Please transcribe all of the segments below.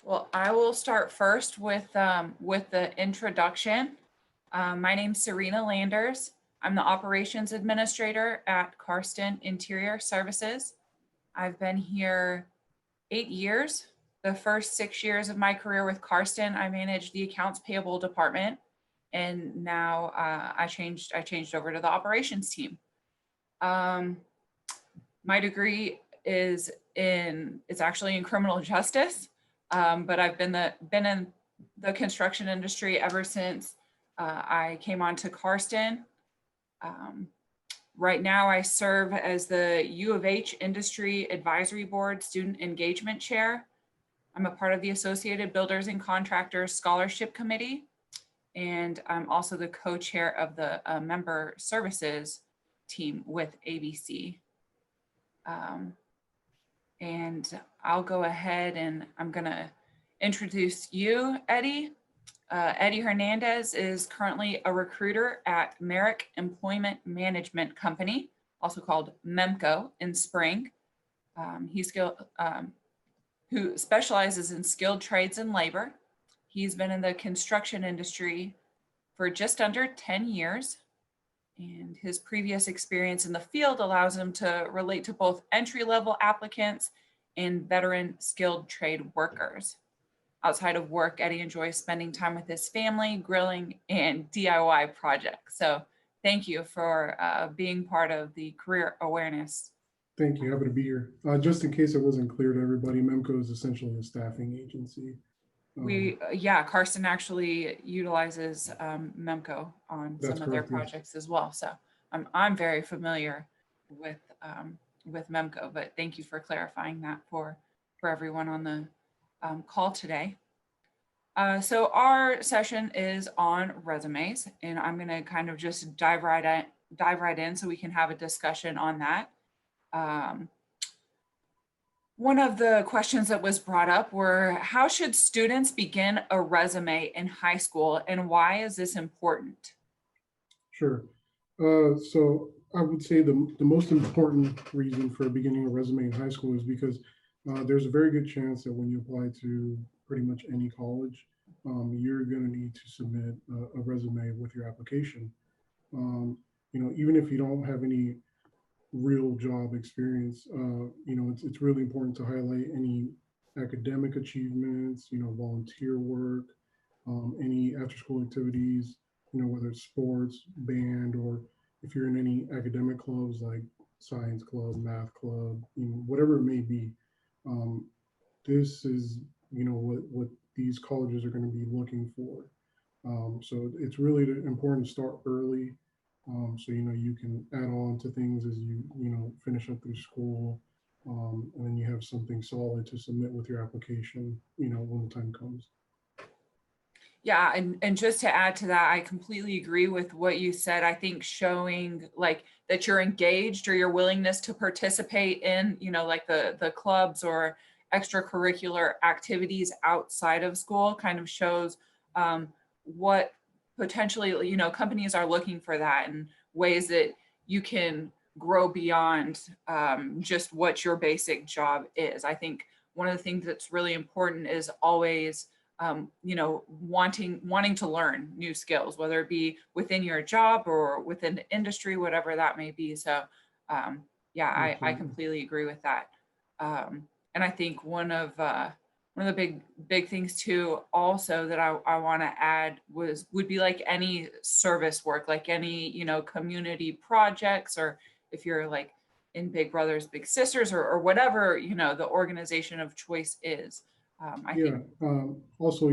Well, I will start first with the introduction. My name's Serena Landers. I'm the operations administrator at Karsten Interior Services. I've been here 8 years. The first 6 years of my career with Karsten, I managed the accounts payable department, and now I changed over to the operations team. Um, my degree is it's actually in criminal justice, but I've been in the construction industry ever since I came on to Karsten. Um, right now, I serve as the U of H Industry Advisory Board Student Engagement Chair. I'm a part of the Associated Builders and Contractors Scholarship Committee, and I'm also the co-chair of the member services team with ABC. Um, and I'll go ahead and I'm gonna introduce you, Eddie. Eddie Hernandez is currently a recruiter at Merrick Employment Management Company, also called MEMCO in Spring. Who specializes in skilled trades and labor. He's been in the construction industry for just under 10 years. And his previous experience in the field allows him to relate to both entry-level applicants and veteran skilled trade workers. Outside of work, Eddie enjoys spending time with his family, grilling, and DIY projects. So thank you for being part of the career awareness. Thank you. Happy to be here. Just in case it wasn't clear to everybody, MEMCO is essentially a staffing agency. Karsten actually utilizes MEMCO on some of their projects as well. So I'm very familiar with MEMCO, but thank you for clarifying that for everyone on the call today. So our session is on resumes, and I'm going to kind of just dive right in so we can have a discussion on that. One of the questions that was brought up were, how should students begin a resume in high school, and why is this important? Sure. So I would say the most important reason for beginning a resume in high school is because there's a very good chance that when you apply to pretty much any college, you're going to need to submit a resume with your application. Even if you don't have any real job experience, it's really important to highlight any academic achievements, volunteer work, any after school activities, whether it's sports, band, or if you're in any academic clubs like science club, math club, whatever it may be. This is, what these colleges are going to be looking for. So it's really important to start early. So you can add on to things as you finish up through school, and then you have something solid to submit with your application when the time comes. Yeah, and just to add to that, I completely agree with what you said. I think showing like that you're engaged or your willingness to participate in like the clubs or extracurricular activities outside of school kind of shows what potentially companies are looking for, that and ways that you can grow beyond just what your basic job is. I think one of the things that's really important is always wanting to learn new skills, whether it be within your job or within the industry, whatever that may be. So I completely agree with that. And I think one of the big things too also that I want to add would be like any service work, like any community projects, or if you're like in Big Brothers Big Sisters or whatever the organization of choice is. Also,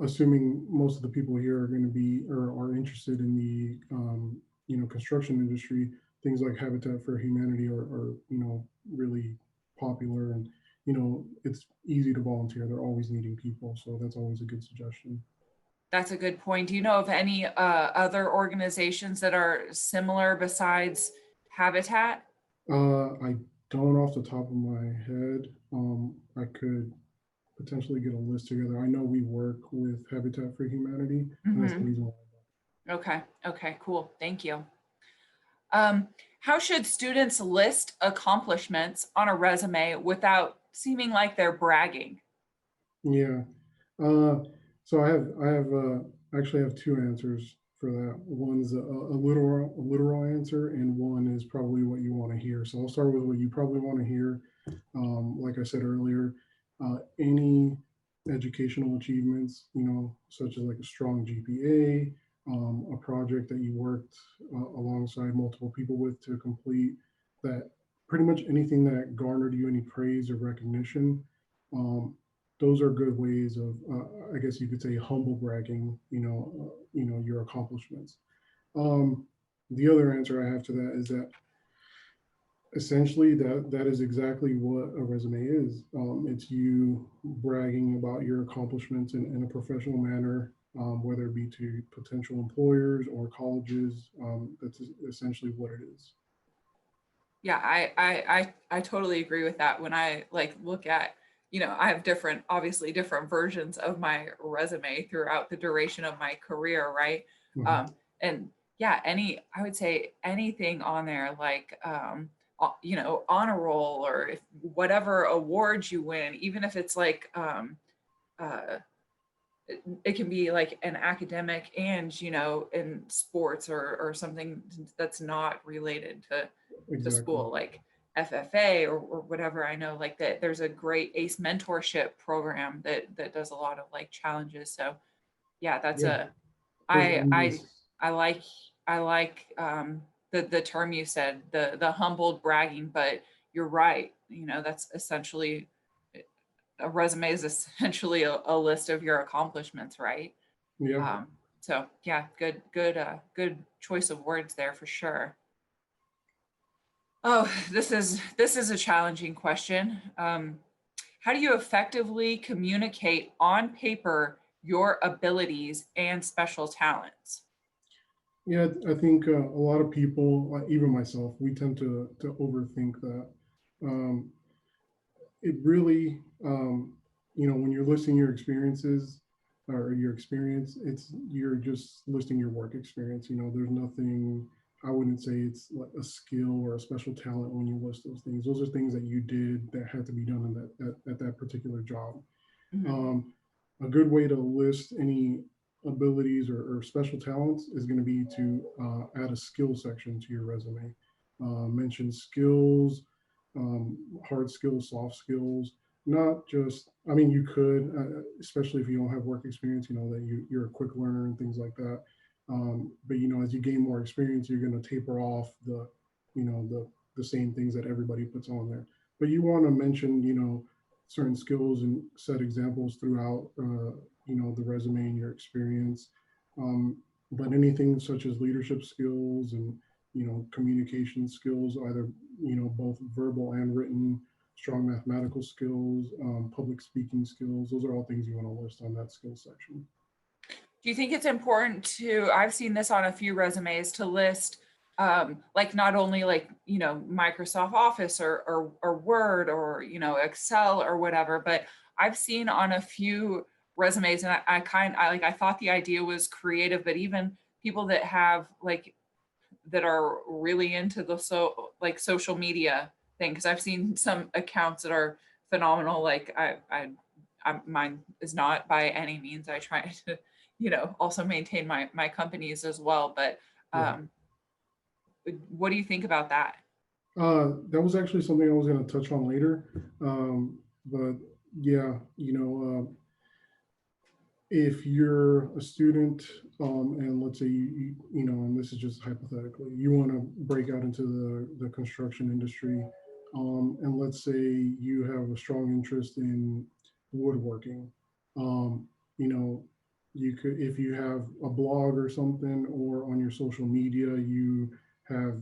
assuming most of the people here are going to be or are interested in the construction industry, things like Habitat for Humanity are really popular, and it's easy to volunteer. They're always needing people, so that's always a good suggestion. That's a good point. Do you know of any other organizations that are similar besides Habitat? I don't off the top of my head. I could potentially get a list together. I know we work with Habitat for Humanity. And that's the reason why. Okay, cool. Thank you. How should students list accomplishments on a resume without seeming like they're bragging? Yeah. Uh, so I actually have two answers for that. One's a literal answer, and one is probably what you want to hear. So I'll start with what you probably want to hear. Like I said earlier, any educational achievements, such as like a strong GPA, a project that you worked alongside multiple people with to complete, that pretty much anything that garnered you any praise or recognition. Um, those are good ways of, I guess you could say, humble bragging. Your accomplishments. Um, the other answer I have to that is that essentially that is exactly what a resume is. It's you bragging about your accomplishments in a professional manner, whether it be to potential employers or colleges. That's essentially what it is. Yeah, I totally agree with that. When I like look at, I have different, obviously different versions of my resume throughout the duration of my career, right? Mhm. And yeah, I would say anything on there like, honor roll, or if whatever awards you win, even if it's like, uh, it can be like an academic and, in sports, or something that's not related to Exactly. school, like FFA, or whatever. I know like that there's a great ACE mentorship program that does a lot of like challenges. So yeah, that's Yeah. a There's I I endless. I like I like the term you said, the humbled bragging, but you're right. That's essentially, a resume is essentially a list of your accomplishments, right? Yeah. So yeah, good choice of words there for sure. Oh, this is a challenging question. How do you effectively communicate on paper your abilities and special talents? Yeah, I think a lot of people, even myself, we tend to overthink that. Um, it really, when you're listing your experiences or your experience, you're just listing your work experience. There's nothing. I wouldn't say it's like a skill or a special talent when you list those things. Those are things that you did that had to be done in at that particular job. Mhm. Um, a good way to list any abilities or special talents is going to be to add a skill section to your resume. Mention skills, hard skills, soft skills. Not just, I mean, you could, especially if you don't have work experience, that you're a quick learner and things like that. But as you gain more experience, you're going to taper off the same things that everybody puts on there. But you want to mention, certain skills and set examples throughout, the resume and your experience. Um, but anything such as leadership skills and communication skills, either both verbal and written, strong mathematical skills, public speaking skills. Those are all things you want to list on that skill section. Do you think it's important to, I've seen this on a few resumes, to list like not only like, Microsoft Office, or Word, or, Excel or whatever, but I've seen on a few resumes, and I thought the idea was creative, but even people that have like, that are really into the social media thing, because I've seen some accounts that are phenomenal. Like mine is not by any means. I try to, also maintain my companies as well. But Yeah. um, what do you think about that? That was actually something I was going to touch on later. But yeah, if you're a student, and let's say and this is just hypothetically, you want to break out into the construction industry, and let's say you have a strong interest in woodworking, um, you know, you could, if you have a blog or something, or on your social media, you have,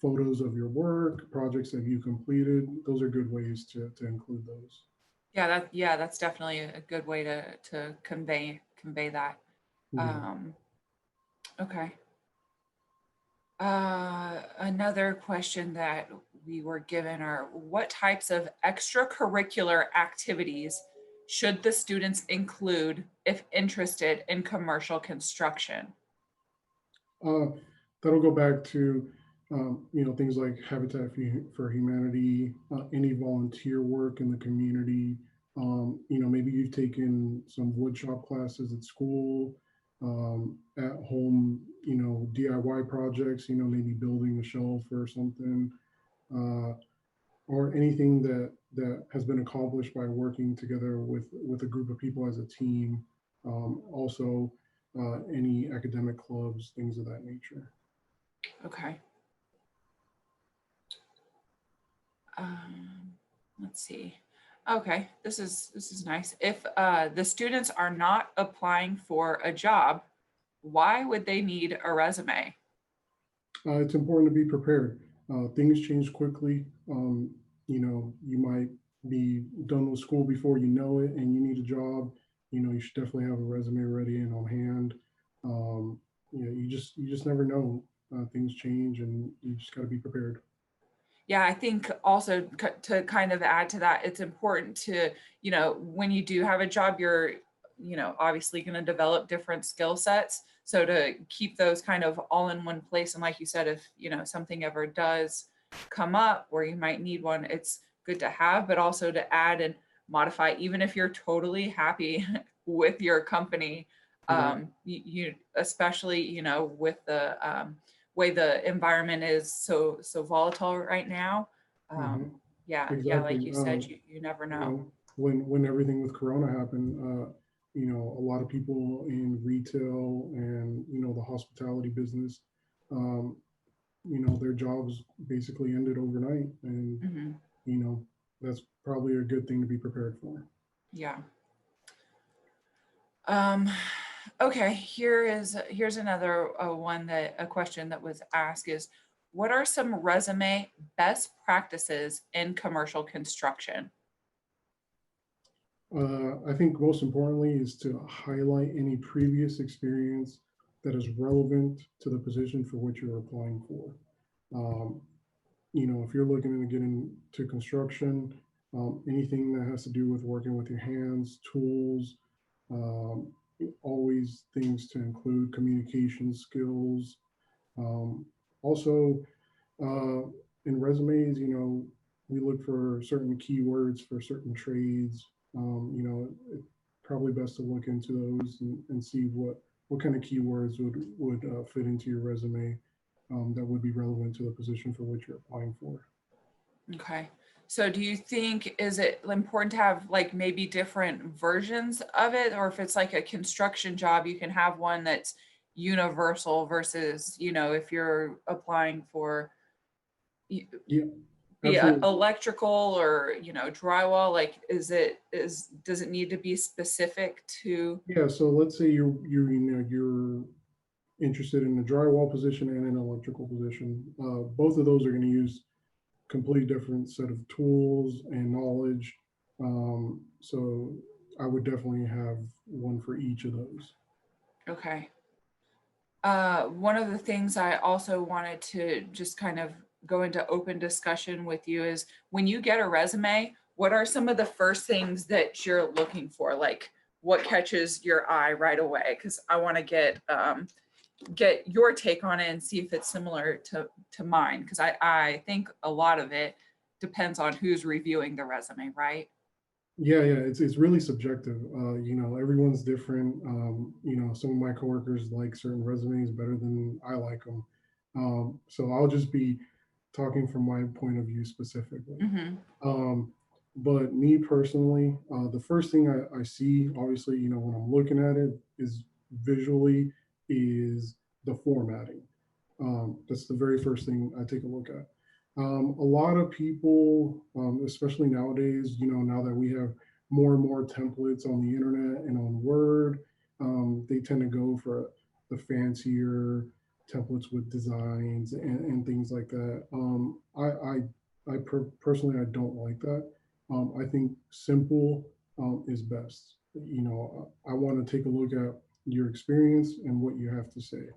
photos of your work, projects that you completed. Those are good ways to include those. Yeah, that's definitely a good way to convey that. Yeah. Um, okay. Another question that we were given are, what types of extracurricular activities should the students include if interested in commercial construction? Uh, that'll go back to things like Habitat for Humanity, any volunteer work in the community. Maybe you've taken some wood shop classes at school, at home, DIY projects, maybe building a shelf or something, uh, or anything that has been accomplished by working together with a group of people as a team. Also, any academic clubs, things of that nature. Okay. Let's see. Okay, this is nice. If the students are not applying for a job, why would they need a resume? It's important to be prepared. Things change quickly. You might be done with school before you know it, and you need a job. You should definitely have a resume ready and on hand. Um, you just never know. Things change, and you just got to be prepared. Yeah, I think also to kind of add to that, it's important to, when you do have a job, you're, obviously going to develop different skill sets. So to keep those kind of all in one place. And like you said, if, something ever does come up where you might need one, it's good to have, but also to add and modify, even if you're totally happy with your company. Right. You especially, with the, way the environment is so volatile right now. Hmm. Yeah, like Exactly. you said, you never know. When everything with Corona happened, a lot of people in retail and the hospitality business, um, their jobs basically ended overnight, and Hmm. you know that's probably a good thing to be prepared for. Yeah. Um, okay, here's another one, that a question that was asked is, what are some resume best practices in commercial construction? I think most importantly is to highlight any previous experience that is relevant to the position for which you're applying for. Um, if you're looking to get into construction, anything that has to do with working with your hands, tools, um, always things to include communication skills. Um, Also, uh, in resumes, we look for certain keywords for certain trades. It's probably best to look into those and see what kind of keywords would fit into your resume, that would be relevant to the position for which you're applying for. Okay. So do you think, is it important to have like maybe different versions of it? Or if it's like a construction job, you can have one that's universal versus, if you're applying for Yeah, be a absolutely. electrical or, drywall, like does it need to be specific to? Yeah. So let's say you're interested in a drywall position and an electrical position. Both of those are going to use completely different set of tools and knowledge. So I would definitely have one for each of those. Okay. One of the things I also wanted to just kind of go into open discussion with you is, when you get a resume, what are some of the first things that you're looking for? Like, what catches your eye right away? Because I want to get your take on it and see if it's similar to mine. Because I think a lot of it depends on who's reviewing the resume, right? Yeah, it's really subjective. Everyone's different. Some of my coworkers like certain resumes better than I like them. So I'll just be talking from my point of view specifically. Mm-hmm. Um, but me personally, the first thing I see, obviously, when I'm looking at it, is visually is the formatting. That's the very first thing I take a look at. A lot of people, especially nowadays, now that we have more and more templates on the internet and on Word, they tend to go for the fancier templates with designs and things like that. Personally, I don't like that. I think simple is best. I want to take a look at your experience and what you have to say.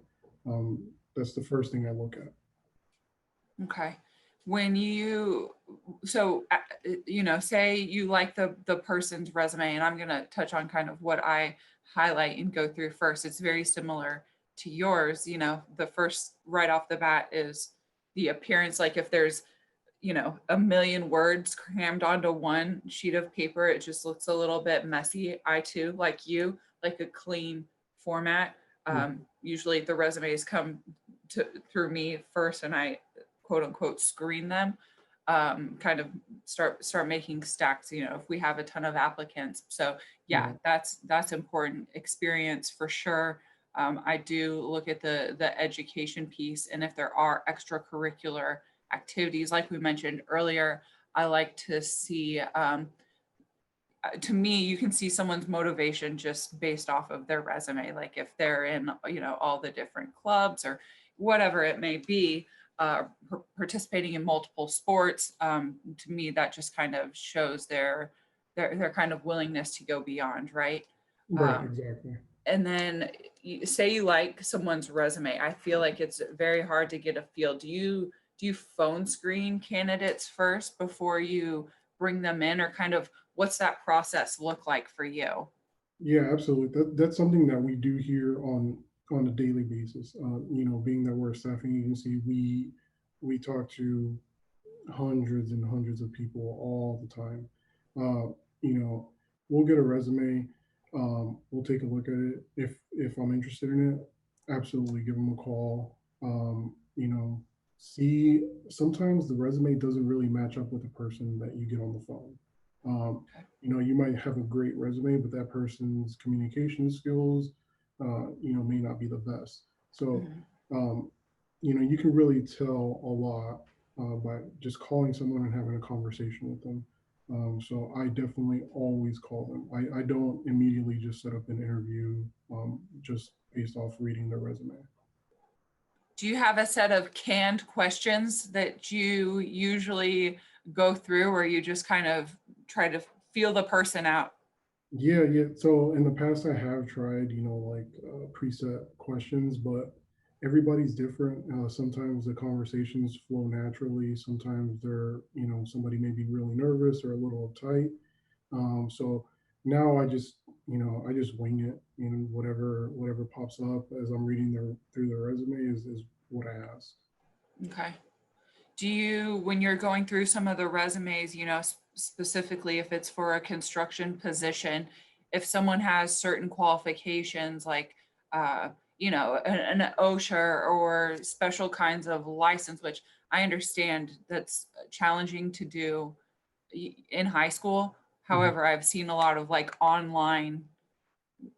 Um, that's the first thing I look at. Okay. When you, so, say you like the person's resume, and I'm going to touch on kind of what I highlight and go through first. It's very similar to yours. The first right off the bat is the appearance. Like, if there's, a million words crammed onto one sheet of paper. It just looks a little bit messy. I too, like you, like a clean format. Usually the resumes come through me first, and I quote unquote screen them. Kind of start making stacks. If we have a ton of applicants. So yeah, that's important. Experience for sure. I do look at the education piece, and if there are extracurricular activities, like we mentioned earlier, I like to see, to me, you can see someone's motivation just based off of their resume. Like if they're in, all the different clubs or whatever it may be, participating in multiple sports, to me, that just kind of shows their kind of willingness to go beyond, right? Right, exactly. And then say you like someone's resume. I feel like it's very hard to get a feel. Do you phone screen candidates first before you bring them in, or kind of what's that process look like for you? Yeah, absolutely. That's something that we do here on a daily basis. Being that we're a staffing agency, we talk to hundreds and hundreds of people all the time. Uh, you know, we'll get a resume, we'll take a look at it. If I'm interested in it, absolutely give them a call. See, sometimes the resume doesn't really match up with the person that you get on the phone. Um, you might have a great resume, but that person's communication skills, may not be the best. So, Mhm. um, you can really tell a lot by just calling someone and having a conversation with them. So I definitely always call them. I don't immediately just set up an interview just based off reading their resume. Do you have a set of canned questions that you usually go through, or you just kind of try to feel the person out? Yeah, yeah. So in the past, I have tried, like preset questions, but everybody's different. Sometimes the conversations flow naturally. Sometimes somebody may be really nervous or a little uptight. So now I just wing it. Whatever pops up as I'm reading through their resume is what I ask. Okay. Do you, when you're going through some of the resumes, specifically if it's for a construction position, if someone has certain qualifications like, an OSHA or special kinds of license, which I understand that's challenging to do in high school. Mhm. However, I've seen a lot of like online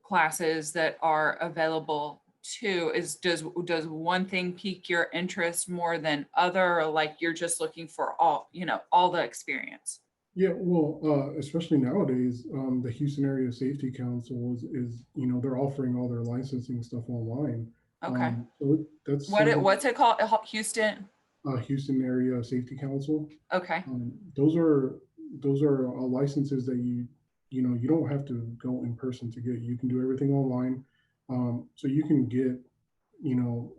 classes that are available too. Does one thing pique your interest more than other, or like you're just looking for all the experience? Yeah, well, especially nowadays, the Houston Area Safety Council they're offering all their licensing stuff online. Okay. That's something. What's it called? Houston? Houston Area Safety Council. Okay. Um, those are those are licenses that you don't have to go in person to get. You can do everything online. So you can get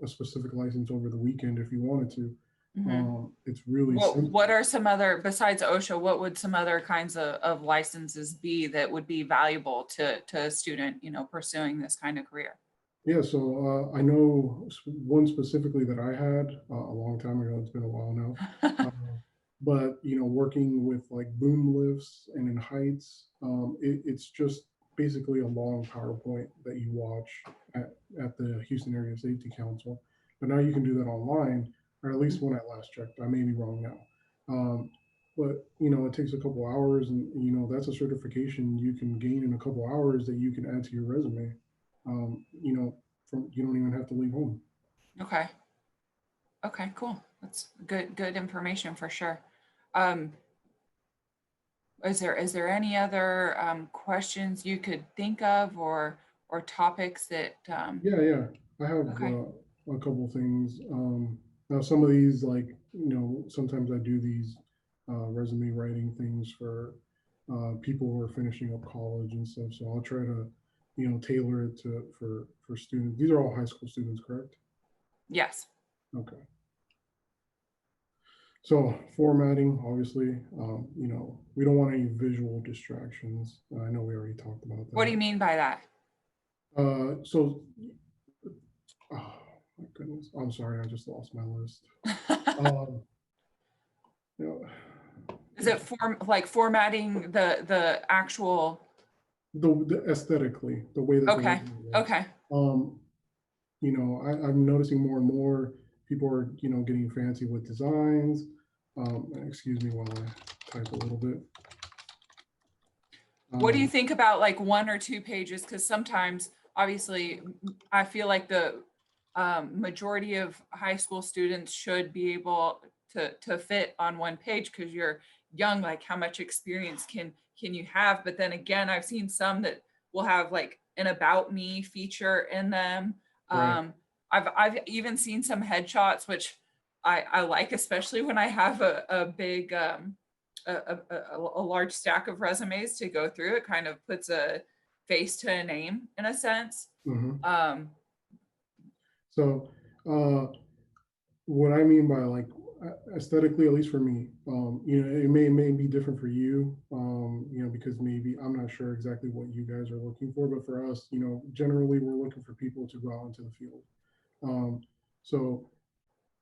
a specific license over the weekend if you wanted to. Hmm. It's really What simple. are some other, besides OSHA, what would some other kinds of licenses be that would be valuable to a student, pursuing this kind of career? Yeah, so I know one specifically that I had a long time ago. It's been a while now. But working with like boom lifts and in heights, it's just basically a long PowerPoint that you watch at the Houston Area Safety Council. But now you can do that online, or at least when I last checked. I may be wrong now. But it takes a couple hours, and that's a certification you can gain in a couple hours that you can add to your resume. From you don't even have to leave home. Okay. Okay, cool. That's good information for sure. Um, is there any other questions you could think of, or topics that Yeah, yeah. I have okay. a couple things. Now, some of these, like, sometimes I do these resume writing things for people who are finishing up college and stuff. So I'll try to, tailor it for students. These are all high school students, correct? Yes. Okay. So formatting, obviously, we don't want any visual distractions. I know we already talked about What do you that. mean by that? So, oh my goodness, I'm sorry, I just lost my list. Um, you know, Is it formatting the actual? the aesthetically, the way that the Okay, resume looks. okay, Um, I'm noticing more and more people are, getting fancy with designs. Excuse me while I type a little bit. what do you Um, think about like 1 or 2 pages? Because sometimes, obviously, I feel like the majority of high school students should be able to fit on 1 page because you're young. Like, how much experience can you have? But then again, I've seen some that will have like an about me feature in them. right. I've even seen some headshots, which I like, especially when I have a big a large stack of resumes to go through. It kind of puts a face to a name in a sense. Mhm. Um, So, uh, what I mean by like aesthetically, at least for me, it may be different for you, because maybe I'm not sure exactly what you guys are looking for, but for us, generally we're looking for people to go out into the field. Um, so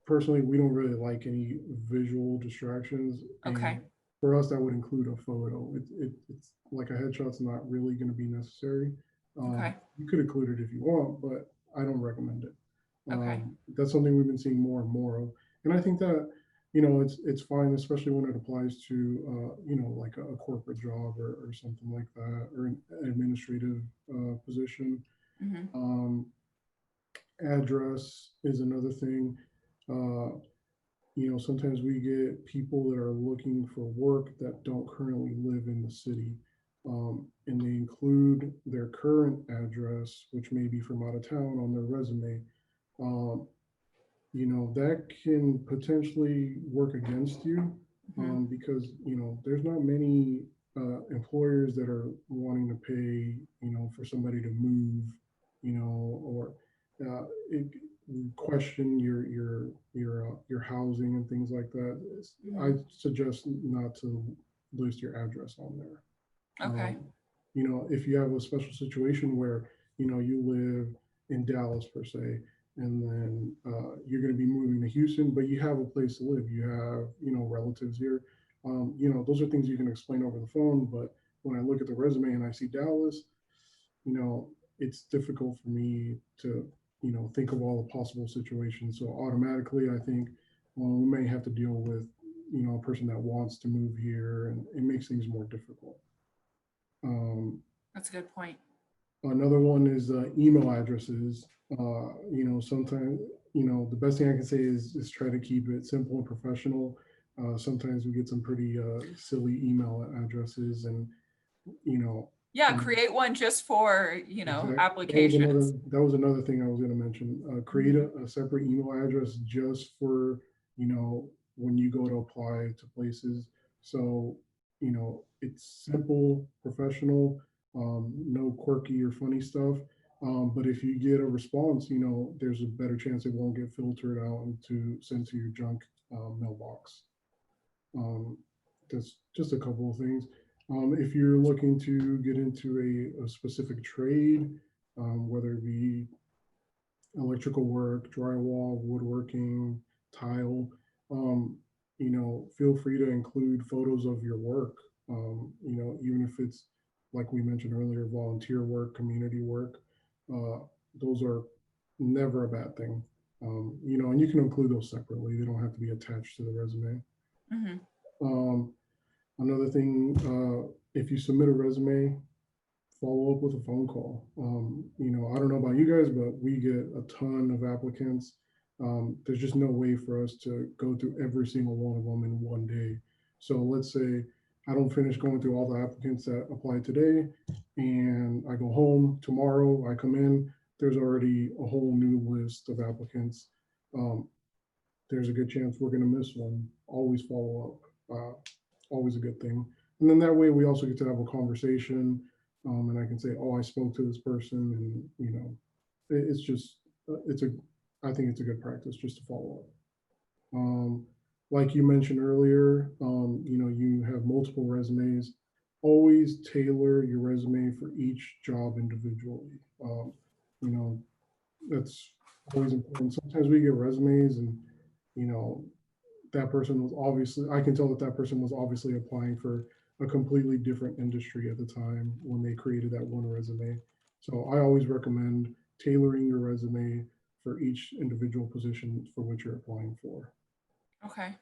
personally, we don't really like any visual distractions, okay, and for us, that would include a photo. It's like a headshot's not really going to be necessary. okay, You could include it if you want, but I don't recommend it. okay. That's something we've been seeing more and more of, and I think that it's fine, especially when it applies to like a corporate job or something like that, or an administrative position. Hmm. Um, Address is another thing. Uh, Sometimes we get people that are looking for work that don't currently live in the city. And they include their current address, which may be from out of town, on their resume. Um, that can potentially work against you, Hmm. because, there's not many employers that are wanting to pay, for somebody to move, or it, question your housing and things like that. I Hmm. suggest not to list your address on there. Okay. If you have a special situation where you live in Dallas per se, and then you're going to be moving to Houston, but you have a place to live, you have relatives here. Those are things you can explain over the phone. But when I look at the resume and I see Dallas, you know, it's difficult for me to think of all the possible situations. So automatically, I think, well, we may have to deal with a person that wants to move here, and it makes things more difficult. Um, That's a good point. Another one is email addresses. Sometimes, the best thing I can say is try to keep it simple and professional. Sometimes we get some pretty silly email addresses, and you know, Yeah, and create one just for, applications. that was another thing I was going to mention. Create Mhm. a separate email address just for when you go to apply to places. So it's simple, professional, no quirky or funny stuff. But if you get a response, there's a better chance it won't get filtered out into sent to your junk mailbox. Um, that's just a couple of things. If you're looking to get into a specific trade, whether it be electrical work, drywall, woodworking, tile, um, feel free to include photos of your work. Even if it's like we mentioned earlier, volunteer work, community work, uh, those are never a bad thing. And you can include those separately. They don't have to be attached to the resume. Mhm. Um, Another thing, if you submit a resume, follow up with a phone call. I don't know about you guys, but we get a ton of applicants. There's just no way for us to go through every single one of them in one day. So let's say I don't finish going through all the applicants that applied today, and I go home tomorrow, I come in, there's already a whole new list of applicants. Um, there's a good chance we're going to miss one. Always follow up. Always a good thing. And then that way we also get to have a conversation, and I can say, oh, I spoke to this person, and it's just it's a I think it's a good practice just to follow up. Um, like you mentioned earlier, you have multiple resumes. Always tailor your resume for each job individually. You know, that's always important. Sometimes we get resumes and you know that person was obviously, I can tell that that person was obviously applying for a completely different industry at the time when they created that one resume. So I always recommend tailoring your resume for each individual position for which you're applying for. Okay.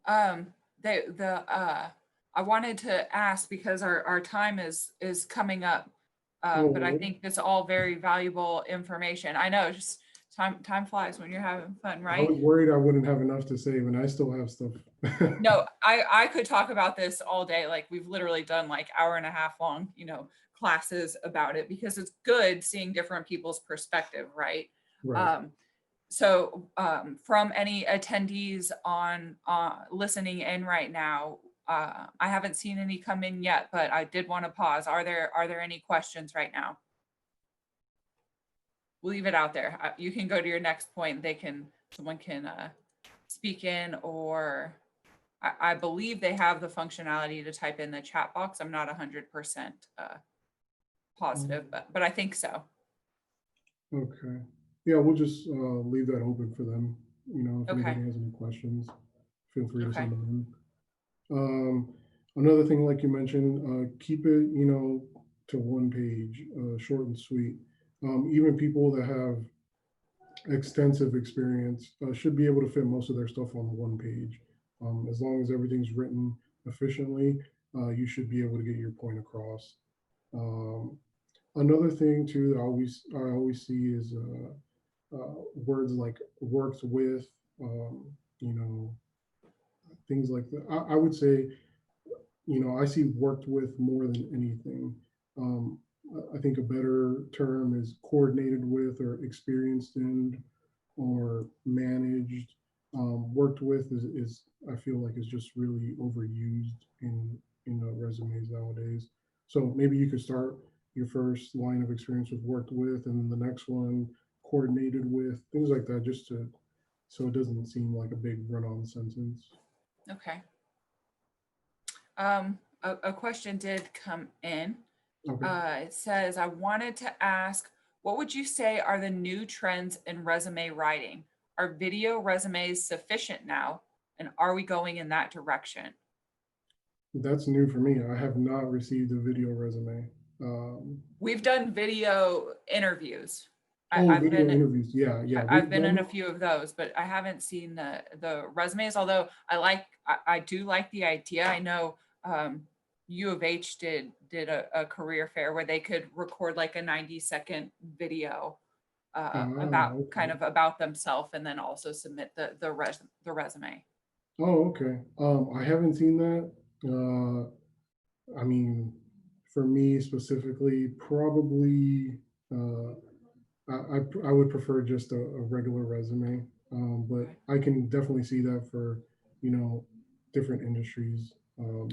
Um, I wanted to ask because our time is coming up. But I Oh, think it's all very valuable information. I know, just time flies when you're having fun, I right? was worried I wouldn't have enough to save, and I still have stuff. No, I could talk about this all day. Like we've literally done like hour and a half long, classes about it because it's good seeing different people's perspective, right? Right. Um, from any attendees on listening in right now, I haven't seen any come in yet, but I did want to pause. Are there any questions right now? We'll leave it out there. You can go to your next point. Someone can speak in, or I believe they have the functionality to type in the chat box. I'm not 100% positive, but I think so. Okay. Yeah, we'll just leave that open for them. If Okay. anybody has any questions, feel free to Okay. send them in. Another thing, like you mentioned, keep it, to one page, short and sweet. Even people that have extensive experience should be able to fit most of their stuff on one page. As long as everything's written efficiently, you should be able to get your point across. Um, Another thing too that I always see is words like works with, um, you know, things like that. I would say, I see worked with more than anything. Um, I think a better term is coordinated with or experienced in or managed. Worked with is I feel like is just really overused in resumes nowadays. So maybe you could start your first line of experience with worked with, and then the next one coordinated with, things like that, just to so it doesn't seem like a big run-on sentence. Okay. A question did come in. Okay. It says, I wanted to ask, what would you say are the new trends in resume writing? Are video resumes sufficient now? And are we going in that direction? That's new for me. I have not received a video resume. Um, We've done video interviews. I, oh, I've video been interviews. Yeah, yeah, I've we've been done in a it. few of those, but I haven't seen the resumes. Although I do like the idea. I know U of H did a career fair where they could record like a 90-second video about kind Okay. of about themselves, and then also submit the resume. Oh, okay. I haven't seen that. I mean, for me specifically, probably uh, I would prefer just a regular resume. But Okay. I can definitely see that for, you know, different industries.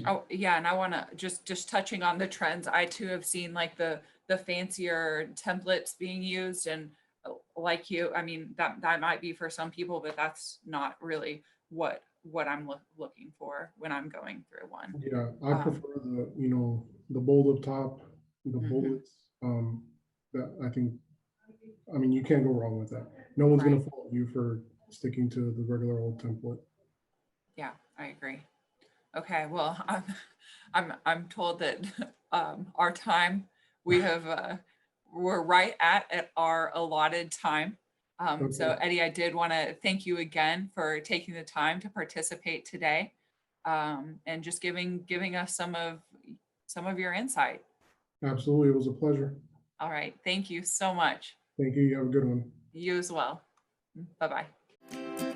Oh yeah, and I want to just touching on the trends. I too have seen like the fancier templates being used, and like you, I mean that might be for some people, but that's not really what I'm looking for when I'm going through one. Yeah, I Um, prefer the bold up top, the mhm, bullets. That I think, I mean, you can't go wrong with that. No one's gonna right. fault you for sticking to the regular old template. Yeah, I agree. Okay, well, I'm told that our time we have we're right at our allotted time. So Okay, Eddie, I did want to thank you again for taking the time to participate today, and just giving us some of your insight. absolutely. It was a pleasure. All right, thank you so much. Thank you. You have a good one. You as well. Bye bye.